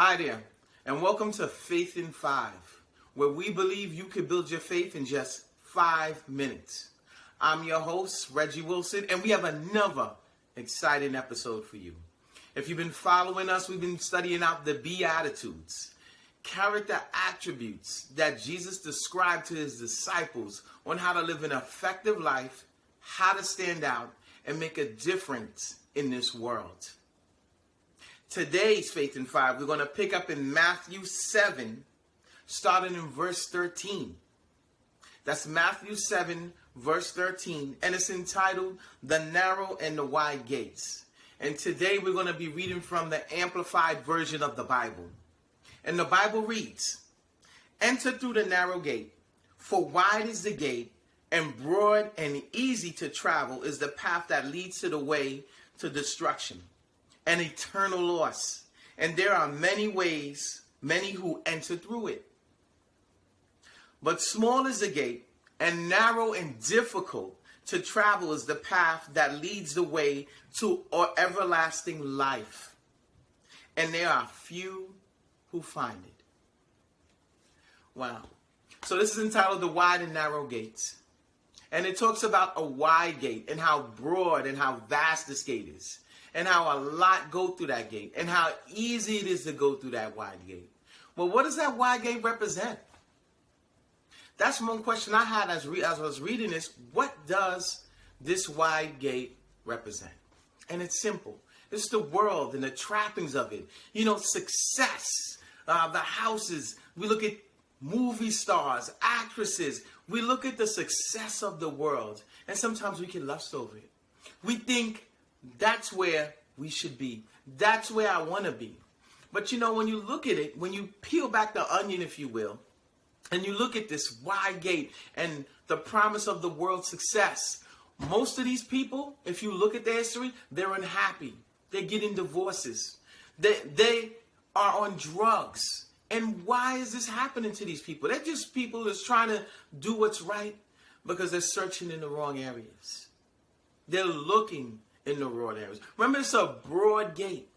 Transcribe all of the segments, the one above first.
Hi there, and welcome to Faith in 5, where we believe you can build your faith in just 5 minutes. I'm your host, Reggie Wilson, and we have another exciting episode for you. If you've been following us, we've been studying out the Beatitudes, character attributes that Jesus described to his disciples on how to live an effective life, how to stand out, and make a difference in this world. Today's Faith in 5, we're going to pick up in Matthew 7, starting in verse 13. That's Matthew 7, verse 13, and it's entitled, The Narrow and the Wide Gates. And today we're going to be reading from the Amplified Version of the Bible. And the Bible reads, Enter through the narrow gate, for wide is the gate, and broad and easy to travel is the path that leads to the way to destruction and eternal loss. And there are many ways, many who enter through it. But small is the gate, and narrow and difficult to travel is the path that leads the way to everlasting life. And there are few who find it. Wow. So this is entitled The Wide and Narrow Gates. And it talks about a wide gate and how broad and how vast this gate is. And how a lot go through that gate. And how easy it is to go through that wide gate. Well, what does that wide gate represent? That's one question I had as I was reading this. What does this wide gate represent? And it's simple. It's the world and the trappings of it. You know, success, the houses. We look at movie stars, actresses. We look at the success of the world. And sometimes we can lust over it. We think that's where we should be. That's where I want to be. But you know, when you look at it, when you peel back the onion, if you will, and you look at this wide gate and the promise of the world's success, most of these people, if you look at their history, they're unhappy. They're getting divorces. They are on drugs. And why is this happening to these people? They're just people that's trying to do what's right because they're searching in the wrong areas. They're looking in the wrong areas. Remember, it's a broad gate.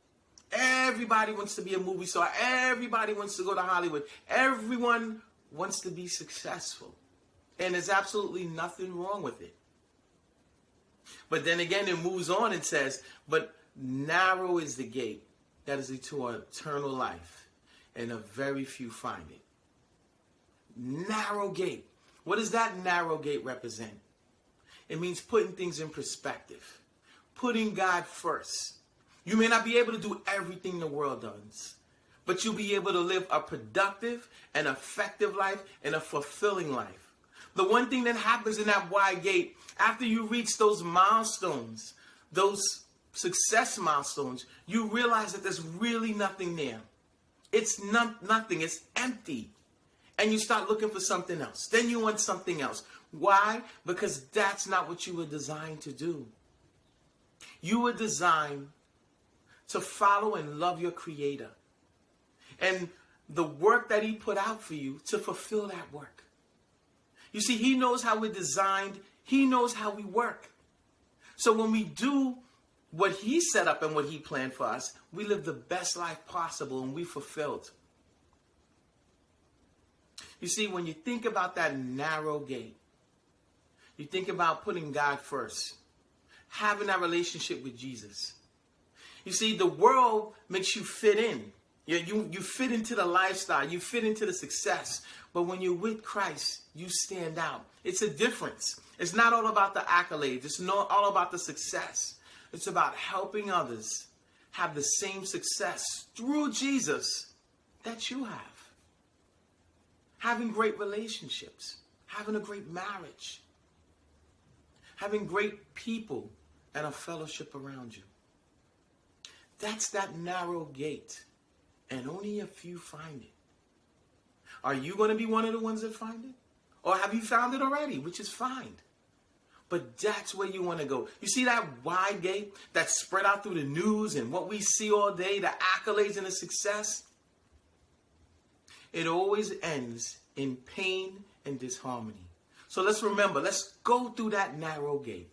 Everybody wants to be a movie star. Everybody wants to go to Hollywood. Everyone wants to be successful. And there's absolutely nothing wrong with it. But then again, it moves on and says, but narrow is the gate that is to eternal life, and a very few find it. Narrow gate. What does that narrow gate represent? It means putting things in perspective. Putting God first. You may not be able to do everything the world does, but you'll be able to live a productive and effective life and a fulfilling life. The one thing that happens in that wide gate, after you reach those milestones, those success milestones, you realize that there's really nothing there. It's nothing. It's empty. And you start looking for something else. Then you want something else. Why? Because that's not what you were designed to do. You were designed to follow and love your Creator. And the work that He put out for you, to fulfill that work. You see, He knows how we're designed. He knows how we work. So when we do what He set up and what He planned for us, we live the best life possible and we fulfilled. You see, when you think about that narrow gate, you think about putting God first, having that relationship with Jesus. You see, the world makes you fit in. You fit into the lifestyle. You fit into the success. But when you're with Christ, you stand out. It's a difference. It's not all about the accolades. It's not all about the success. It's about helping others have the same success through Jesus that you have. Having great relationships. Having a great marriage. Having great people and a fellowship around you. That's that narrow gate. And only a few find it. Are you going to be one of the ones that find it? Or have you found it already, which is fine. But that's where you want to go. You see that wide gate that's spread out through the news and what we see all day, the accolades and the success? It always ends in pain and disharmony. So let's remember, let's go through that narrow gate.